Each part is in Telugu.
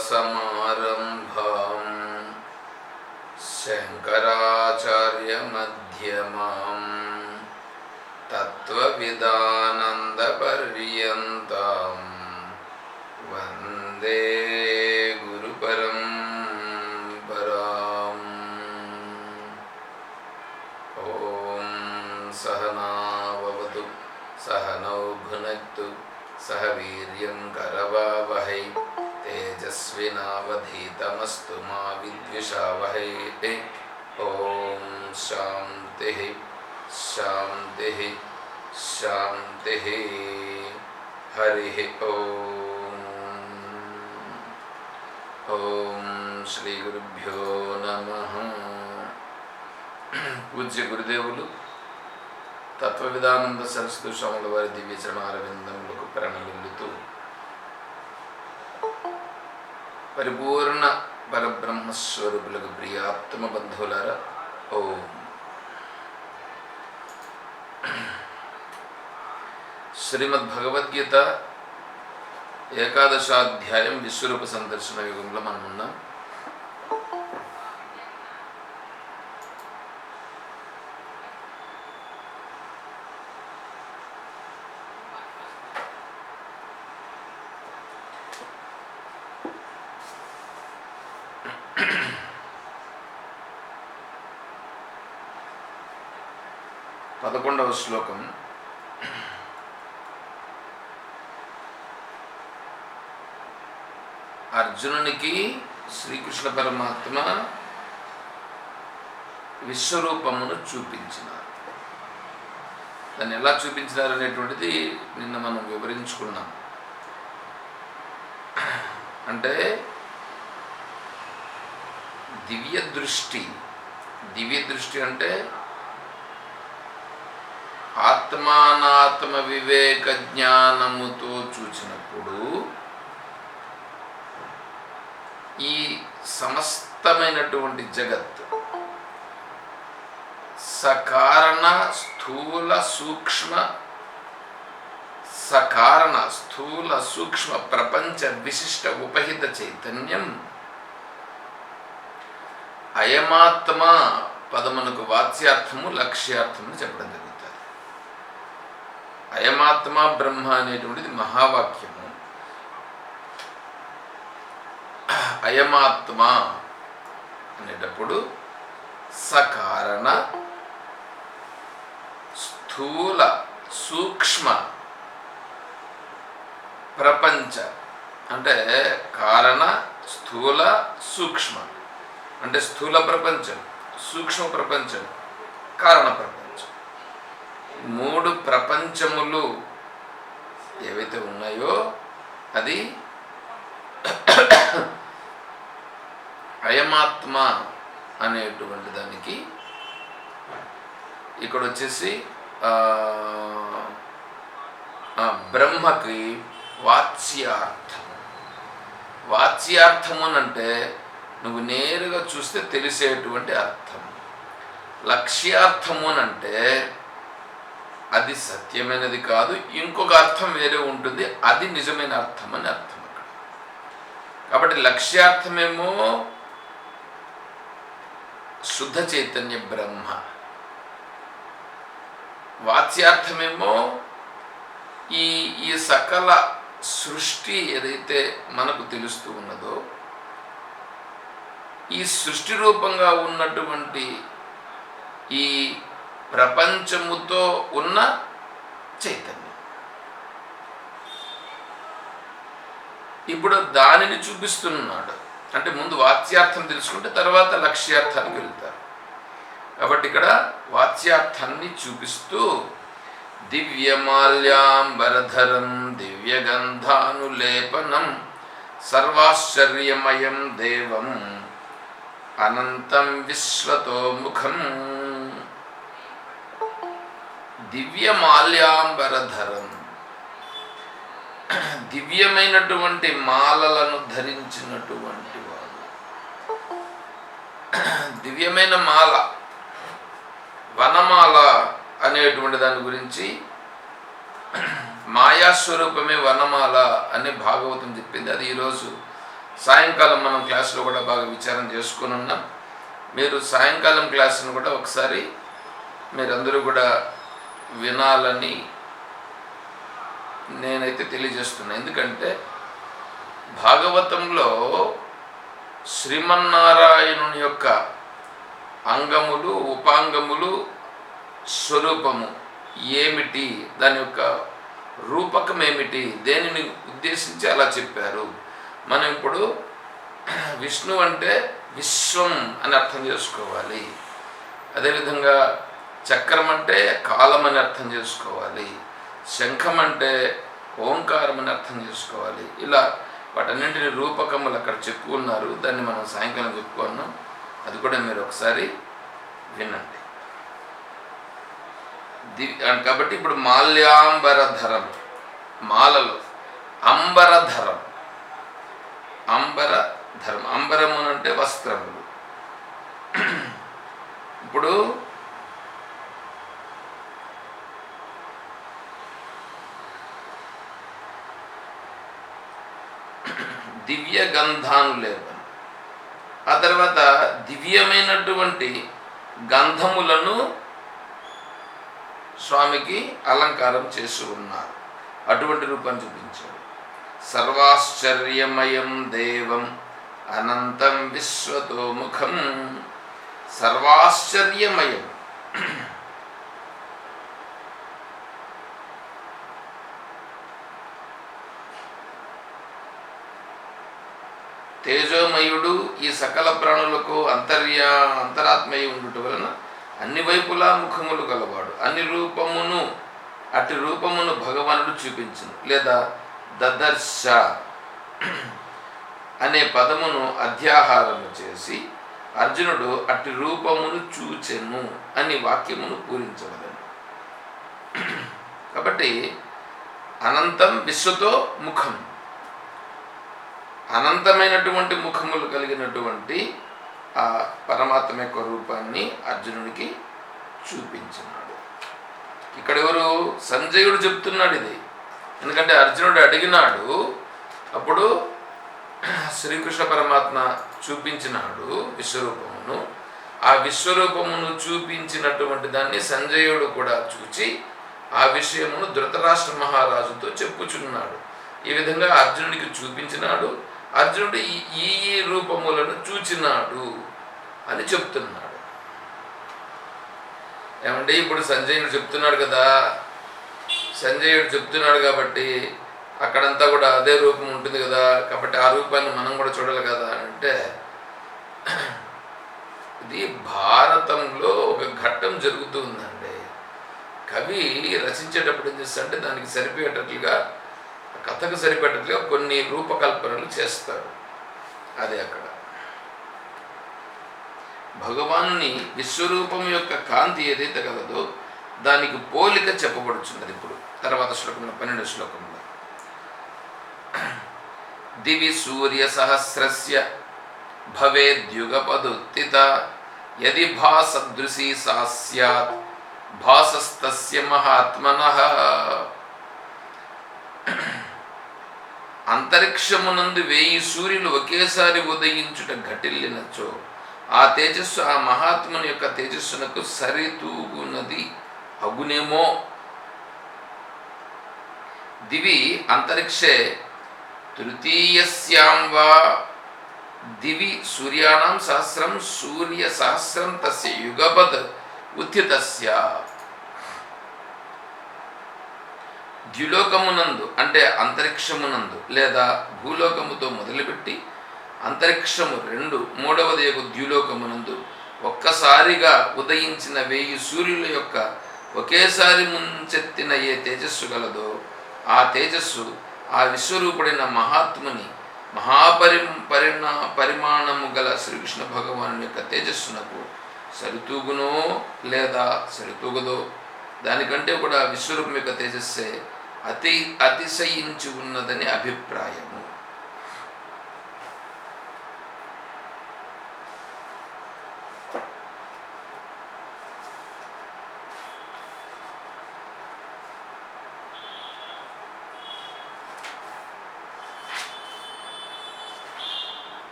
नारायणसमारम्भां शङ्कराचार्यमध्यमां तत्त्वविदानन्दपर्यन्तां वन्दे गुरुपरम्पराम्। ॐ सहना भवतु सहनौ भुनक्तु सह वीर्यं करवावहै तेजस्विनावधीतमस्तु मा विद्विषावहै। ॐ शान्तिः शान्तिः शान्तिः। हरिः ॐ శ్రీ గురుభ్యో నమః। పూజ్య గురుదేవులు తత్వవిదానంద సరస్వతి స్వాముల వారి దివ్య చరణారవిందములకు ప్రణమిల్లుతూ పరిపూర్ణ పరబ్రహ్మస్వరూపులకు ప్రియాత్మ బంధువులారా, ఓం. శ్రీమద్భగవద్గీత ఏకాదశాధ్యాయం విశ్వరూప సందర్శన యుగంలో మనం ఉన్నాం. పదకొండవ శ్లోకం. అర్జునునికి శ్రీకృష్ణ పరమాత్మ విశ్వరూపమును చూపించినారు. దాన్ని ఎలా చూపించినారు అనేటువంటిది నిన్న మనం వివరించుకున్నాం. అంటే దివ్య దృష్టి అంటే ఆత్మానాత్మ వివేక జ్ఞానముతో చూచినప్పుడు ఈ సమస్తమైనటువంటి జగత్ సకారణ స్థూల సూక్ష్మ ప్రపంచ విశిష్ట ఉపహిత చైతన్యం అయమాత్మ పదమునకు వాచ్యార్థము లక్ష్యార్థము చెప్పడం జరుగుతుంది. అయమాత్మ బ్రహ్మ అనేటువంటిది మహావాక్యము. అయమాత్మ అనేటప్పుడు సకారణ స్థూల సూక్ష్మ ప్రపంచ అంటే కారణ స్థూల సూక్ష్మ అంటే స్థూల ప్రపంచం, సూక్ష్మ ప్రపంచం, కారణ ప్రపంచం. మూడు ప్రపంచములు ఏవైతే ఉన్నాయో అది అయమాత్మ అనేటువంటి దానికి ఇక్కడ వచ్చేసి బ్రహ్మకి వాచ్యార్థము అంటే నువ్వు నేరుగా చూస్తే తెలిసేటువంటి అర్థం. లక్ష్యార్థము అంటే అది సత్యమైనది కాదు, ఇంకొక అర్థం వేరే ఉంటుంది, అది నిజమైన అర్థం అని అర్థం అక్కడ. కాబట్టి లక్ష్యార్థమేమో శుద్ధ చైతన్య బ్రహ్మ, వాచ్యార్థమేమో ఈ సకల సృష్టి ఏదైతే మనకు తెలుస్తూ ఉన్నదో ఈ సృష్టి రూపంగా ఉన్నటువంటి ఈ ప్రపంచముతో ఉన్న చైతన్యం. ఇప్పుడు దానిని చూపిస్తున్నాడు. అంటే ముందు వాచ్యార్థం తెలుసుకుంటే తర్వాత లక్ష్యార్థానికి వెళ్తారు. కాబట్టి ఇక్కడ వాచ్యార్థాన్ని చూపిస్తూ దివ్యమాల్యాంబరధరం దివ్యగంధానులేపనం సర్వాశ్చర్యమయం దేవం అనంతం విశ్వతోముఖం. దివ్యమాల్యాంబరధరం, దివ్యమైనటువంటి మాలలను ధరించినటువంటి వాడు. దివ్యమైన మాల, వనమాల అనేటువంటి దాని గురించి మాయాస్వరూపమే వనమాల అని భాగవతం చెప్పింది. అది ఈరోజు సాయంకాలం మనం క్లాసులో కూడా బాగా విచారం చేసుకుని ఉన్నాం. మీరు సాయంకాలం క్లాసును కూడా ఒకసారి మీరందరూ కూడా వినాలని నేనైతే తెలియజేస్తున్నా. ఎందుకంటే భాగవతంలో శ్రీమన్నారాయణుని యొక్క అంగములు, ఉపాంగములు, స్వరూపము ఏమిటి, దాని యొక్క రూపకం ఏమిటి, దేనిని ఉద్దేశించి అలా చెప్పారు. మనం ఇప్పుడు విష్ణు అంటే విశ్వం అని అర్థం చేసుకోవాలి. అదేవిధంగా చక్రం అంటే కాలం అని అర్థం చేసుకోవాలి. శంఖం అంటే ఓంకారం అని అర్థం చేసుకోవాలి. ఇలా వాటన్నింటిని రూపకములు అక్కడ చెప్పుకున్నారు. దాన్ని మనం సాయంకాలం చెప్పుకున్నాం. అది కూడా మీరు ఒకసారి వినండి. కాబట్టి ఇప్పుడు మాల్యాంబరధరం, మాలలో అంబరధరం, అంబరధరం, అంబరము అంటే వస్త్రములు. ఇప్పుడు దివ్య గంధానులేపనం, ఆ తర్వాత దివ్యమైనటువంటి గంధములను స్వామికి అలంకారం చేసి ఉన్నారు. అటువంటి రూపాన్ని చూపించాడు. సర్వాశ్చర్యమయం దేవం అనంతం విశ్వతోముఖం. సర్వాశ్చర్యమయం, తేజోమయుడు, ఈ సకల ప్రాణులకు అంతరాత్మయ్య ఉండుట వలన అన్ని వైపులా ముఖములు గలవాడు. అట్టి రూపమును భగవానుడు చూపించును. లేదా దదర్శ అనే పదమును అధ్యాహారము చేసి అర్జునుడు అట్టి రూపమును చూచెను అని వాక్యమును పూరించవలెను. కాబట్టి అనంతం విశ్వతో ముఖం, అనంతమైనటువంటి ముఖములు కలిగినటువంటి ఆ పరమాత్మ యొక్క రూపాన్ని అర్జునుడికి చూపించినాడు. ఇక్కడ ఎవరు? సంజయుడు చెప్తున్నాడు ఇది. ఎందుకంటే అర్జునుడు అడిగినాడు, అప్పుడు శ్రీకృష్ణ పరమాత్మ చూపించినాడు విశ్వరూపమును. ఆ విశ్వరూపమును చూపించినటువంటి దాన్ని సంజయుడు కూడా చూచి ఆ విషయమును ధృతరాష్ట్ర మహారాజుతో చెప్పుచున్నాడు. ఈ విధంగా అర్జునుడికి చూపించినాడు. అర్జునుడు ఈ రూపములను చూచినాడు అని చెప్తున్నాడు. ఏమంటే ఇప్పుడు సంజయుడు చెప్తున్నాడు కదా, సంజయుడు చెప్తున్నాడు కాబట్టి అక్కడంతా కూడా అదే రూపం ఉంటుంది కదా, కాబట్టి ఆ రూపాన్ని మనం కూడా చూడాలి కదా అంటే, ఇది భారతంలో ఒక ఘట్టం జరుగుతూ ఉందండి. కవి రచించేటప్పుడు ఏం చేస్తాడంటే దానికి సరిపోయేటట్లుగా, కథకు సరిపోయేటట్లుగా కొన్ని రూపకల్పనలు చేస్తాడు. అదే అక్కడ భగవానుని విశ్వరూపం యొక్క కాంతి ఏదైతే కలదో దానికి పోలిక చెప్పబడుచున్నది. ఇప్పుడు తర్వాత శ్లోకంలో 12వ శ్లోకంలో దివి సూర్య సహస్రస్య భవేద్యుగపదుత్థిత యది భాసదృశీ సా స్యాత్ భాసస్తస్య మహాత్మనః. అంతరిక్షమునందు 1000 సూర్యులు ఒకేసారి ఉదయించుట ఘటిల్లినచో ఆ తేజస్సు ఆ మహాత్ముని యొక్క తేజస్సునకు సరితూగునది అగునేమో. దివి అంతరిక్షే తృతీయస్యాం వా దివి సూర్యాణం సహస్రం సూర్య సహస్రం తస్య యుగపద్ ఉత్థితస్య. ద్యులోకమునందు అంటే అంతరిక్షమునందు లేదా భూలోకముతో మొదలుపెట్టి అంతరిక్షము 2 మూడవది ద్యులోకమునందు ఒక్కసారిగా ఉదయించిన 1000 సూర్యుల యొక్క ఒకేసారి ముంచెత్తిన ఏ తేజస్సు గలదో ఆ తేజస్సు ఆ విశ్వరూపుడైన మహాత్ముని పరిమాణము గల శ్రీకృష్ణ భగవాను యొక్క తేజస్సునకు సరితూగునో లేదా సరితూగదో. దానికంటే కూడా విశ్వరూపం యొక్క తేజస్సే అతిశయించి ఉన్నదని అభిప్రాయము.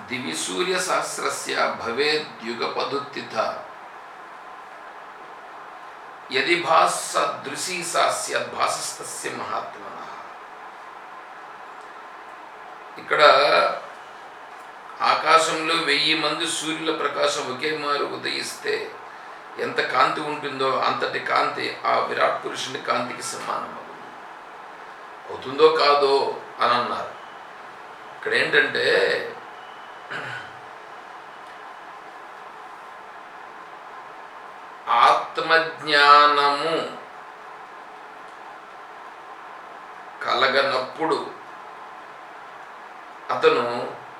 దివి సూర్య సహస్రస్య భవేద్యుగపదుత్థిత యది భాసదృశీ సా స్యాద్భాసస్తస్య మహాత్మనః. ఇక్కడ ఆకాశంలో 1000 మంది సూర్యుల ప్రకాశం ఒకే మారు ఉదయిస్తే ఎంత కాంతి ఉంటుందో అంతటి కాంతి ఆ విరాట్ పురుషుని కాంతికి సమానం అవుతుందో కాదో అని అన్నారు. ఇక్కడ ఏంటంటే ఆత్మజ్ఞానము కలగనప్పుడు అతను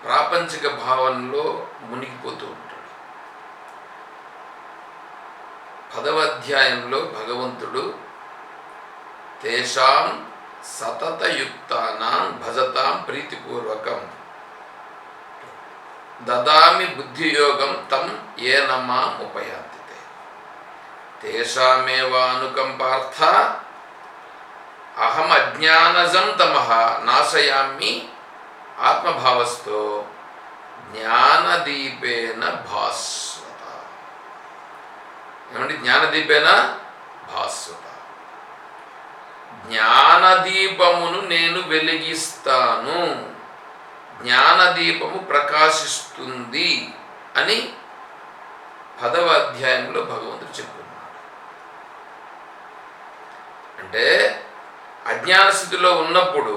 ప్రాపంచిక భావనలో మునిగిపోతూ ఉంటాడు. 10వ అధ్యాయంలో భగవంతుడు తేషాం సతతయుక్తానాం భజతాం ప్రీతిపూర్వకం దదామి బుద్ధియోగం తం ఏన మాం ఉపయాంతి తేషామేవానుకంపార్థ అహం అజ్ఞానజం తమః నాశయామి ఆత్మభావస్థో జ్ఞానదీపేన భాస్వత. ఏమండి? జ్ఞానదీపేన భాస్వత. జ్ఞానదీపమును నేను వెలిగిస్తాను, జ్ఞానదీపము ప్రకాశిస్తుంది అని 10వ అధ్యాయంలో భగవంతుడు చెప్పుకున్నాడు. అంటే అజ్ఞాన స్థితిలో ఉన్నప్పుడు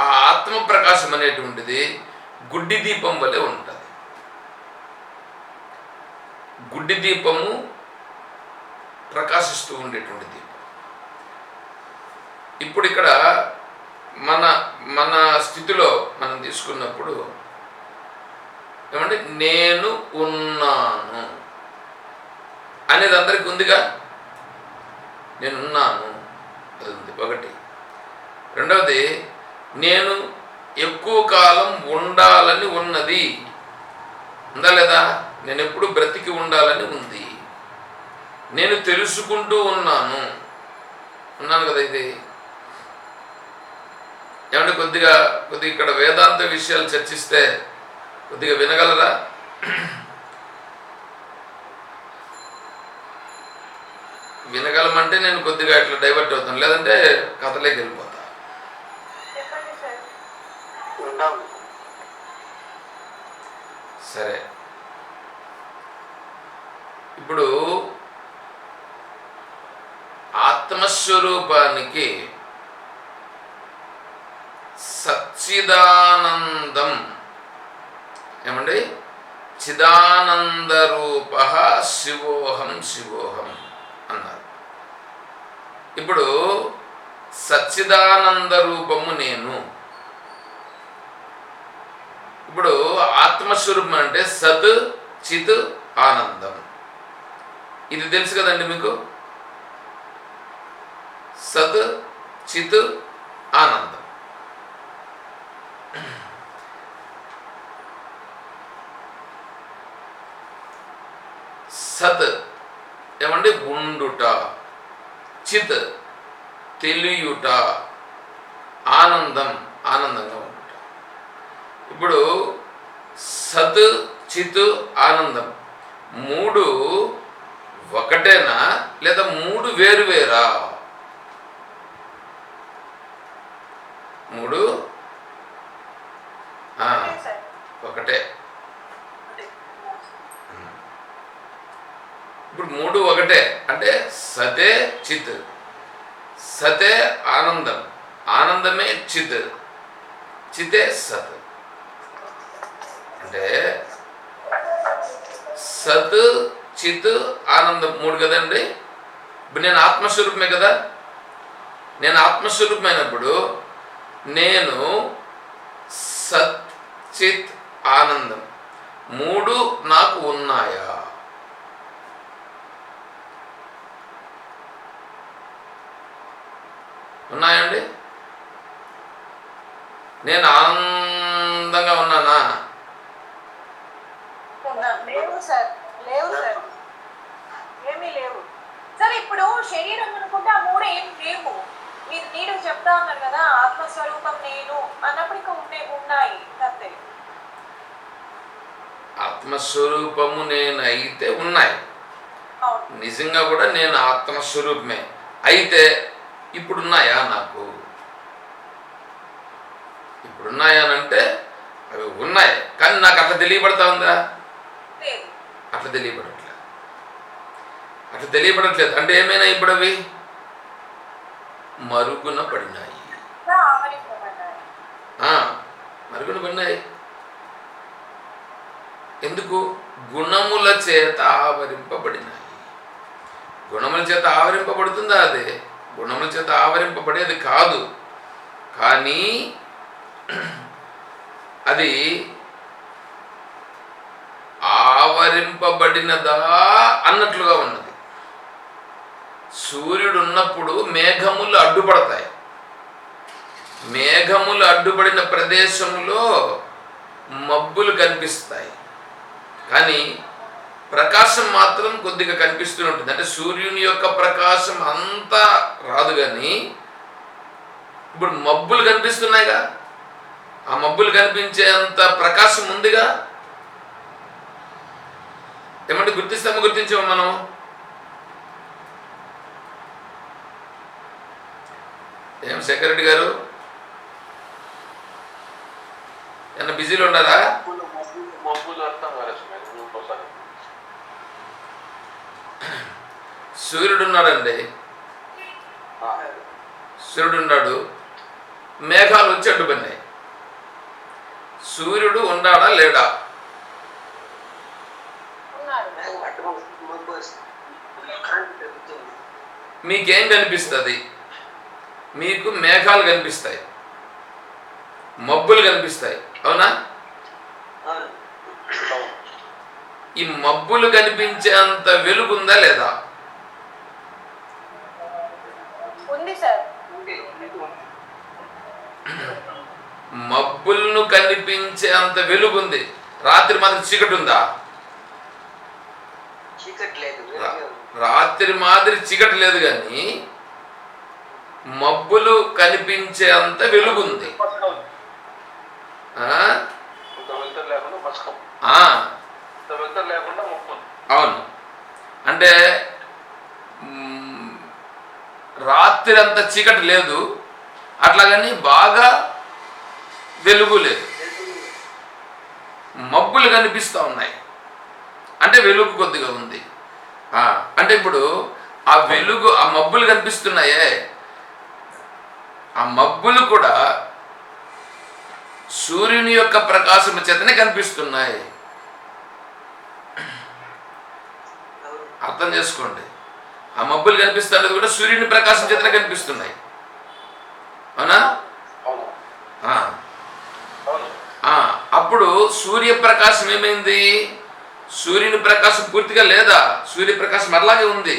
ఆ ఆత్మ ప్రకాశం అనేటువంటిది గుడ్డి దీపం వలె ఉంటుంది. గుడ్డి దీపము ప్రకాశిస్తూ ఉండేటువంటి దీపం. ఇప్పుడు ఇక్కడ మన మన స్థితిలో మనం తీసుకున్నప్పుడు ఏమంటే నేను ఉన్నాను అనేది అందరికీ ఉందిగా. నేనున్నాను అది ఉంది ఒకటి. రెండవది నేను ఎక్కువ కాలం ఉండాలని ఉన్నది ఉందా లేదా? నేను ఎప్పుడు బ్రతికి ఉండాలని ఉంది. నేను తెలుసుకుంటూ ఉన్నాను కదా. ఇది ఏమంటే కొద్దిగా ఇక్కడ వేదాంత విషయాలు చర్చిస్తే కొద్దిగా వినగలరా? వినగలమంటే నేను కొద్దిగా ఇట్లా డైవర్ట్ అవుతాను, లేదంటే కథలోకి వెళ్ళిపోతా. సరే, ఇప్పుడు ఆత్మస్వరూపానికి సచ్చిదానందం ఏమండి? చిదానందరూప శివోహం శివోహం అన్నారు. ఇప్పుడు సచ్చిదానంద రూపము నేను. ఇప్పుడు ఆత్మస్వరూపం అంటే సత్ చిత్ ఆనందం. ఇది తెలుసు కదండి మీకు. సత్ చిత్ ఆనందం. సత్ ఏమంటే ఉండుట, చిత్ తెలియుట, ఆనందం ఆనందంగా ఉండుట. ఇప్పుడు సత్ చిత్ ఆనందం 3 ఒకటేనా లేదా 3 వేరువేరా? 3 ఒకటే. ఇప్పుడు 3 ఒకటే అంటే సతే చిత్, సతే ఆనందం, ఆనందమే చిత్, చితే సత్. అంటే సత్ చిత్ ఆనందం 3 కదండి. ఇప్పుడు నేను ఆత్మస్వరూపమే కదా. నేను ఆత్మస్వరూపమైనప్పుడు నేను సత్ చిత్ ఆనందం 3 నాకు ఉన్నాయా? ఉన్నాయండి. నేను ఆనందంగా ఉన్నానా? లేవు సార్, లేవు సార్, ఏమీ లేవు సార్. ఇప్పుడు శరీరం అనుకుంటే ఆ 3 ఏం లేవు. మీరు నీడు చెప్తా ఉన్నారు కదా ఆత్మస్వరూపం నేను అన్నప్పుడు ఇంకా ఉన్నాయి అంతే. ఆత్మస్వరూపము నేను అయితే ఉన్నాయి, అవును నిజంగా కూడా నేను ఆత్మస్వరూపమే. అయితే ఇప్పుడున్నాయా నాకు? ఇప్పుడున్నాయనంటే అవి ఉన్నాయి, కానీ నాకు అట్లా తెలియబడతా ఉందా? లేదు. అట్లా తెలియబడట్లేదు. అట్లా తెలియబడట్లేదు అంటే ఏమైనా ఇప్పుడు అవి మరుగున పడినాయి. ఇంకా ఆవరింపబడ్డాయి. మరుగున పడినాయి. ఎందుకు? గుణముల చేత ఆవరింపబడినాయి. గుణముల చేత ఆవరింపబడుతుందా? అదే గుణముల చేత ఆవరింపబడేది కాదు, కానీ అది ఆవరింపబడినదా అన్నట్లుగా ఉన్నది. సూర్యుడు ఉన్నప్పుడు మేఘములు అడ్డుపడతాయి. మేఘములు అడ్డుపడిన ప్రదేశంలో మబ్బులు కనిపిస్తాయి, కానీ ప్రకాశం మాత్రం కొద్దిగా కనిపిస్తూ ఉంటుంది. అంటే సూర్యుని యొక్క ప్రకాశం అంతా రాదు, కానీ ఇప్పుడు మబ్బులు కనిపిస్తున్నాయిగా, ఆ మబ్బులు కనిపించేంత ప్రకాశం ఉందిగా. ఏమంటే గుర్తిస్తామో గుర్తించామో మనం? ఏం శేఖర్ రెడ్డి గారు ఏమన్నా బిజీలో ఉన్నారా? సూర్యుడు ఉన్నాడండి, సూర్యుడు ఉన్నాడు, మేఘాలు వచ్చి అడ్డుపడినాయి. సూర్యుడు ఉన్నాడా లేడా? మీకేం కనిపిస్తుంది? మీకు మేఘాలు కనిపిస్తాయి, మబ్బులు కనిపిస్తాయి, అవునా? ఈ మబ్బులు కనిపించేంత వెలుగుందా లేదా? ఉంది సార్. మబ్బులను కనిపించేంత వెలుగుంది. రాత్రి మాత్రం చీకటి ఉందా? రాత్రి మాదిరి చీకటి లేదు, కానీ మబ్బులు కనిపించేంత వెలుగుంది. అవును. అంటే రాత్రి అంత చీకటి లేదు, అట్లాగని బాగా వెలుగు లేదు, మబ్బులు కనిపిస్తూ ఉన్నాయి. అంటే వెలుగు కొద్దిగా ఉంది. అంటే ఇప్పుడు ఆ వెలుగు, ఆ మబ్బులు కనిపిస్తున్నాయే, ఆ మబ్బులు కూడా సూర్యుని యొక్క ప్రకాశం చేతనే కనిపిస్తున్నాయి. అర్థం చేసుకోండి. ఆ మబ్బులు కనిపిస్తున్నది కూడా సూర్యుని ప్రకాశం చేతనే కనిపిస్తున్నాయి, అవునా? అప్పుడు సూర్యప్రకాశం ఏమైంది? సూర్యుని ప్రకాశం పూర్తిగా లేదా? సూర్యప్రకాశం అలాగే ఉంది.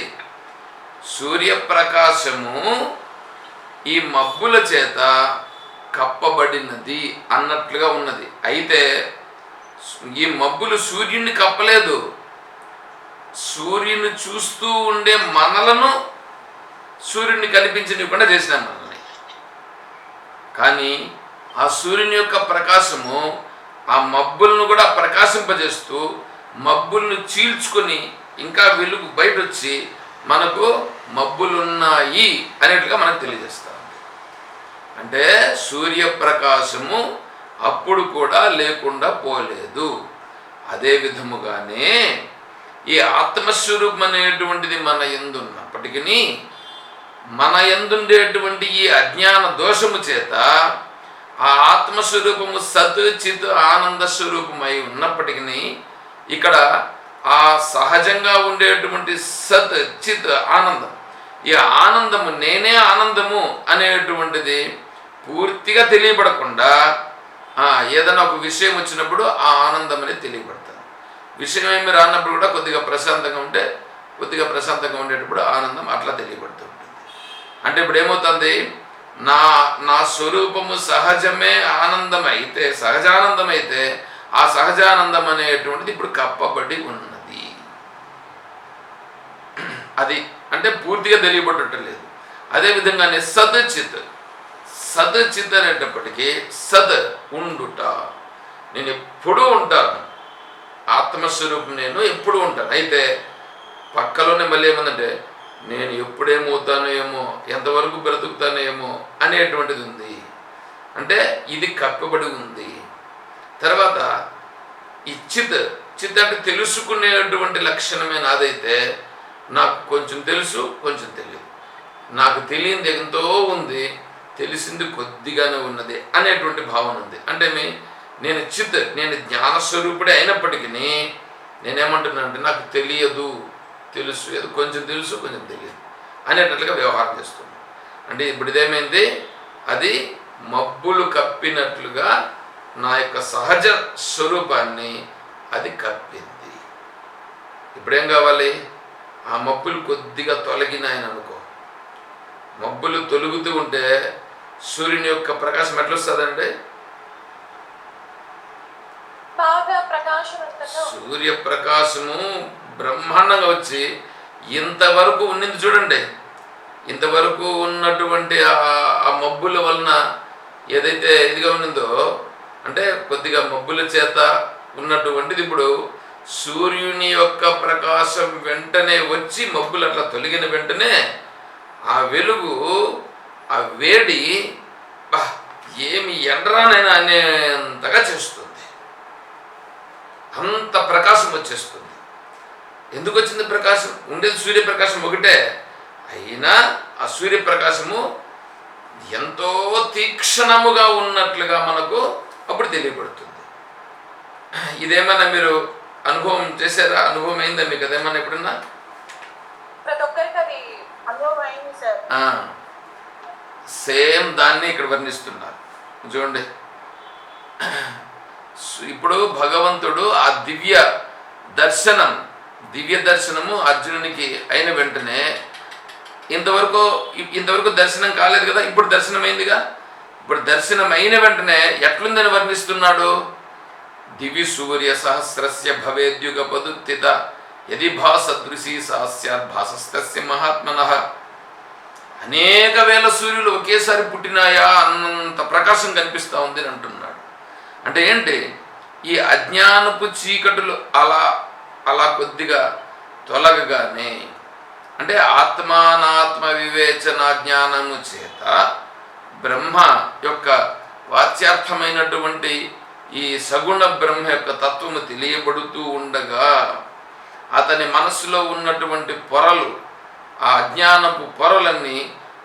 సూర్యప్రకాశము ఈ మబ్బుల చేత కప్పబడినది అన్నట్లుగా ఉన్నది. అయితే ఈ మబ్బులు సూర్యుని కప్పలేదు, సూర్యుని చూస్తూ ఉండే మనలను సూర్యుని కనిపించనివ్వకుండా చేసినాం మనల్ని. కానీ ఆ సూర్యుని యొక్క ప్రకాశము ఆ మబ్బులను కూడా ప్రకాశింపజేస్తూ మబ్బులను చీల్చుకొని ఇంకా వెలుగు బయట వచ్చి మనకు మబ్బులున్నాయి అనేట్టుగా మనకు తెలియజేస్తాం. అంటే సూర్యప్రకాశము అప్పుడు కూడా లేకుండా పోలేదు. అదే విధముగానే ఈ ఆత్మస్వరూపం అనేటువంటిది మన యందు ఉన్నప్పటికీ మన యందుండేటువంటి ఈ అజ్ఞాన దోషము చేత ఆ ఆత్మస్వరూపము సత్ చిత్ ఆనంద స్వరూపమై ఉన్నప్పటికీ ఇక్కడ ఆ సహజంగా ఉండేటువంటి సత్ చిత్ ఆనందం, ఈ ఆనందము నేనే ఆనందము అనేటువంటిది పూర్తిగా తెలియబడకుండా ఏదైనా ఒక విషయం వచ్చినప్పుడు ఆ ఆనందం అనేది తెలియబడుతుంది. విషయం ఏమి రానప్పుడు కూడా కొద్దిగా ప్రశాంతంగా ఉండేటప్పుడు ఆనందం అట్లా తెలియబడుతూ ఉంటుంది. అంటే ఇప్పుడు ఏమవుతుంది? నా స్వరూపము సహజమే ఆనందం అయితే, సహజానందం అయితే, ఆ సహజానందం అనేటువంటిది ఇప్పుడు కప్పబడి ఉన్నది. అది అంటే పూర్తిగా తెలియబడటం లేదు. అదేవిధంగానే సత్ చిత్ సద్ చిత్ అనేటప్పటికీ సద్ ఉండుట, నేను ఎప్పుడూ ఉంటాను, ఆత్మస్వరూపం నేను ఎప్పుడూ ఉంటాను. అయితే పక్కలోనే మళ్ళీ ఏమందంటే నేను ఎప్పుడేమవుతానో ఏమో, ఎంతవరకు బ్రతుకుతానో ఏమో అనేటువంటిది ఉంది. అంటే ఇది కప్పబడి ఉంది. తర్వాత ఈ చిత్ అంటే తెలుసుకునేటువంటి లక్షణమే నాదైతే నాకు కొంచెం తెలుసు, కొంచెం తెలియదు, నాకు తెలియంది ఎంతో ఉంది, తెలిసింది కొద్దిగానే ఉన్నది అనేటువంటి భావన ఉంది. అంటే నేను చిత్, నేను జ్ఞానస్వరూపుడే అయినప్పటికీ నేనేమంటున్నానంటే నాకు తెలియదు, తెలుసు, ఏదో కొంచెం తెలుసు, కొంచెం తెలియదు అనేటట్లుగా వ్యవహారం చేస్తుంది. అంటే ఇప్పుడు ఇదేమైంది, అది మబ్బులు కప్పినట్లుగా నా యొక్క సహజ స్వరూపాన్ని అది కప్పింది. ఇప్పుడేం కావాలి, ఆ మబ్బులు కొద్దిగా తొలగినాయని అనుకో. మబ్బులు తొలుగుతూ ఉంటే సూర్యుని యొక్క ప్రకాశం ఎట్లొస్తుందండి? సూర్యప్రకాశము బ్రహ్మాండంగా వచ్చి ఇంతవరకు ఉన్నింది చూడండి. ఇంతవరకు ఉన్నటువంటి ఆ మబ్బుల వలన ఏదైతే ఇదిగా ఉన్నదో, అంటే కొద్దిగా మబ్బుల చేత ఉన్నటువంటిది ఇప్పుడు సూర్యుని యొక్క ప్రకాశం వెంటనే వచ్చి మబ్బులు అట్లా తొలగిన వెంటనే ఆ వెలుగు, ఆ వేడి ఏమి ఎండరానైనా అనేంతగా చేస్తుంది. అంత ప్రకాశం వచ్చేస్తుంది. ఎందుకు వచ్చింది ప్రకాశం? ఉండేది సూర్యప్రకాశం ఒకటే, అయినా ఆ సూర్యప్రకాశము ఎంతో తీక్షణముగా ఉన్నట్లుగా మనకు అప్పుడు తెలియబడుతుంది. ఇదేమన్నా మీరు అనుభవం చేశారా? అనుభవం అయిందా మీకు? అదేమన్నా ఎప్పుడన్నా? ప్రతి ఒక్కరికి అది అనుభవం అయింది సార్. సేమ్ దాన్ని ఇక్కడ వర్ణిస్తున్నారు చూడండి. ఇప్పుడు భగవంతుడు ఆ దివ్య దర్శనము అర్జునునికి అయిన వెంటనే ఇంతవరకు దర్శనం కాలేదు కదా, ఇప్పుడు దర్శనమైందిగా. ఇప్పుడు దర్శనం అయిన వెంటనే ఎట్లుందని వర్ణిస్తున్నాడు? దివి సూర్య సహస్రస్య భవేద్యుగ పదుత్తిత యది భాసదృశీ సాస్యాత్ భాసస్తస్య మహాత్మనః. అనేక వేల సూర్యులు ఒకేసారి పుట్టినాయా అన్నంత ప్రకాశం కనిపిస్తూ ఉంది అని అంటున్నాడు. అంటే ఏంటి? ఈ అజ్ఞానపు చీకటులు అలా కొద్దిగా తొలగగానే, అంటే ఆత్మానాత్మ వివేచన జ్ఞానము చేత బ్రహ్మ యొక్క వాచ్యార్థమైనటువంటి ఈ సగుణ బ్రహ్మ యొక్క తత్వము తెలియబడుతూ ఉండగా అతని మనస్సులో ఉన్నటువంటి పొరలు, ఆ అజ్ఞానపు పొరలన్నీ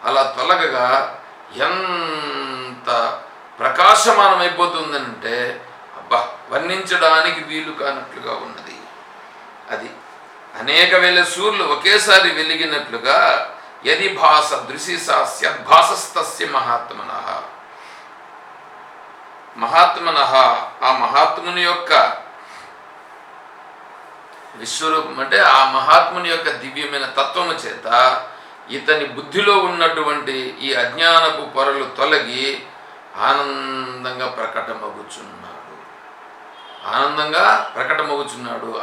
అలా తొలగగా ఎంత ప్రకాశమానమైపోతుందంటే అబ్బా, వర్ణించడానికి వీలు కానట్లుగా ఉన్నది. అది అనేక వేల సూర్యులు ఒకేసారి వెలిగినట్లుగా యది భాస దృశి సాస్యద్భాసస్తస్య మహాత్మనః. ఆ మహాత్ముని యొక్క విశ్వరూపం, అంటే ఆ మహాత్ముని యొక్క దివ్యమైన తత్వము చేత ఇతని బుద్ధిలో ఉన్నటువంటి ఈ అజ్ఞానపు పొరలు తొలగి ఆనందంగా ప్రకటమగుచున్నాడు.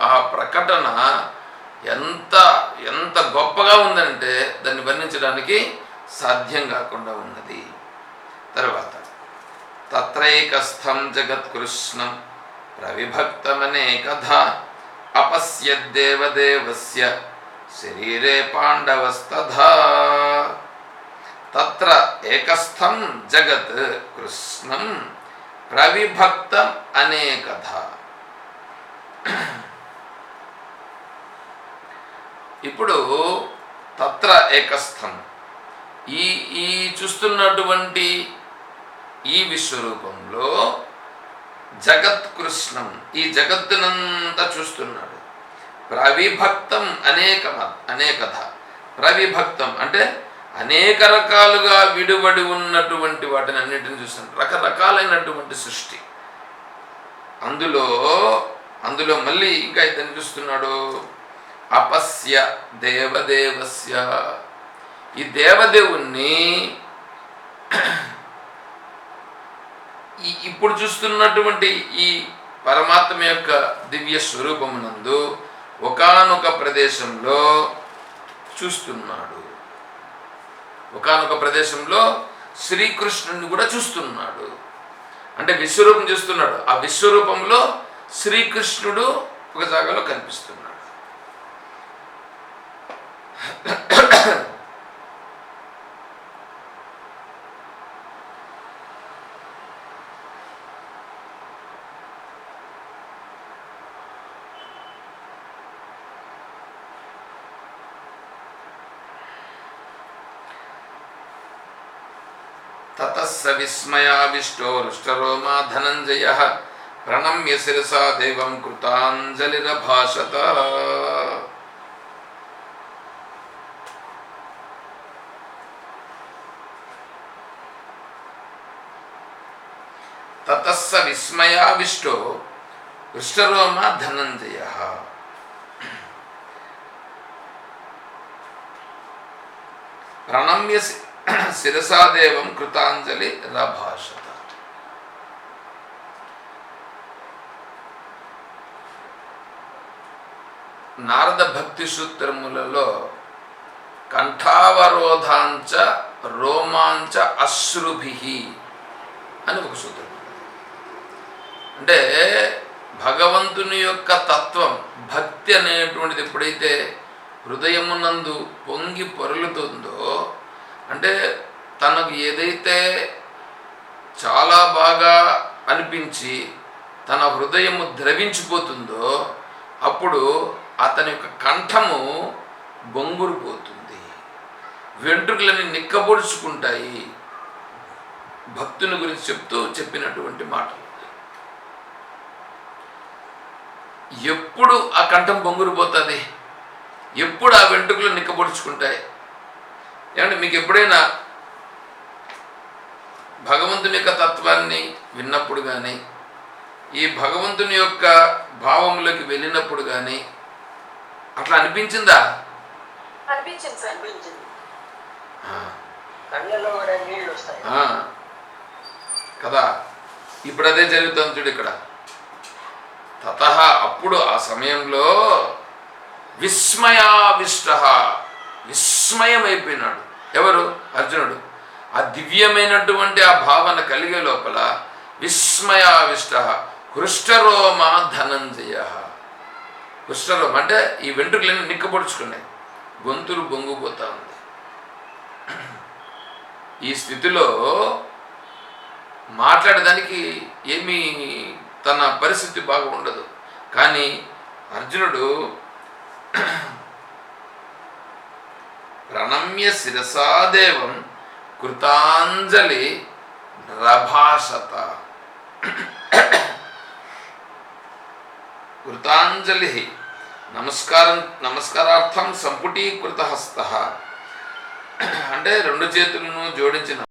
ఆ ప్రకటన ఎంత గొప్పగా ఉందంటే దాన్ని వర్ణించడానికి సాధ్యం కాకుండా ఉన్నది. తర్వాత తత్రైకస్థం జగత్కృష్ణం ప్రవిభక్తమనేకధా అపశ్యద్దేవదేవస్య శరీరే పాండవస్తథా. తత్ర ఏకస్థం జగత్ కృష్ణం ప్రవిభక్తం అనేకధా. ఇప్పుడు తత్ర ఏకస్థం, ఈ చూస్తున్నటువంటి ఈ విశ్వరూపంలో జగత్కృష్ణం, ఈ జగత్తునంతా చూస్తున్నాడు. ప్రవిభక్తం అనేకధ. ప్రవిభక్తం అంటే అనేక రకాలుగా విడిబడి ఉన్నటువంటి వాటిని అన్నిటిని చూస్తున్నాడు. రకరకాలైనటువంటి సృష్టి. అందులో మళ్ళీ ఇంకా ఇతను చూస్తున్నాడు. అపస్య దేవదేవస్య, ఈ దేవదేవుణ్ణి ఇప్పుడు చూస్తున్నటువంటి ఈ పరమాత్మ యొక్క దివ్య స్వరూపమునందు ఒకానొక ప్రదేశంలో చూస్తున్నాడు. ఒకానొక ప్రదేశంలో శ్రీకృష్ణుని కూడా చూస్తున్నాడు. అంటే విశ్వరూపం చూస్తున్నాడు. ఆ విశ్వరూపంలో శ్రీకృష్ణుడు ఒక జాగాలో కనిపిస్తున్నాడు. తతస్స విస్మయావిష్టో హృష్టరోమా ధనంజయః ప్రణమ్య శిరసా దేవం కృతాంజలిరభాషత. తతస్స విస్మయావిష్టో హృష్టరోమా ధనంజయః. ప్రణమ్య శిరసాదేవం కృతాంజలి రభాషత. నారద భక్తి సూత్రములలో కంఠావరోధాంచ రోమాంచ అశ్రుభి అని ఒక సూత్రం. అంటే భగవంతుని యొక్క తత్వం, భక్తి అనేటువంటిది ఎప్పుడైతే హృదయమునందు పొంగి పొరలుతుందో, అంటే తనకు ఏదైతే చాలా బాగా అనిపించి తన హృదయము ద్రవించిపోతుందో అప్పుడు అతని యొక్క కంఠము బొంగురుపోతుంది, వెంట్రుకలని నిక్కబొడుచుకుంటాయి. భక్తుని గురించి చెప్పినటువంటి మాటలు. ఎప్పుడు ఆ కంఠం బొంగురుపోతుంది, ఎప్పుడు ఆ వెంట్రుకలు నిక్కబొడుచుకుంటాయి? ఏమంటే మీకు ఎప్పుడైనా భగవంతుని యొక్క తత్వాన్ని విన్నప్పుడు కానీ, ఈ భగవంతుని యొక్క భావంలోకి వెళ్ళినప్పుడు కానీ అట్లా అనిపించిందా? అనిపించింది సార్. కళ్ళలో కూడా నీళ్ళు వస్తాయి కదా. ఇప్పుడు అదే జరుగుతుంది చూడు ఇక్కడ. తతః అప్పుడు ఆ సమయంలో విస్మయావిష్ట, విస్మయమైపోయినాడు. ఎవరు? అర్జునుడు. ఆ దివ్యమైనటువంటి ఆ భావన కలిగే లోపల విస్మయావిష్ట హృష్టరోమా ధనంజయ. హృష్టరోమ అంటే ఈ వెంట్రుకలన్నీ నిక్కపొడుచుకున్నాయి, గొంతులు బొంగుపోతా ఉంది. ఈ స్థితిలో మాట్లాడడానికి ఏమీ తన పరిస్థితి బాగా ఉండదు. కానీ అర్జునుడు ప్రణమ్య శిరసాదేవం కృతాంజలి రభాషత. కృతాంజలి నమస్కారార్థం సంపుటీకృత హస్త అంటే రెండు చేతులను జోడించిన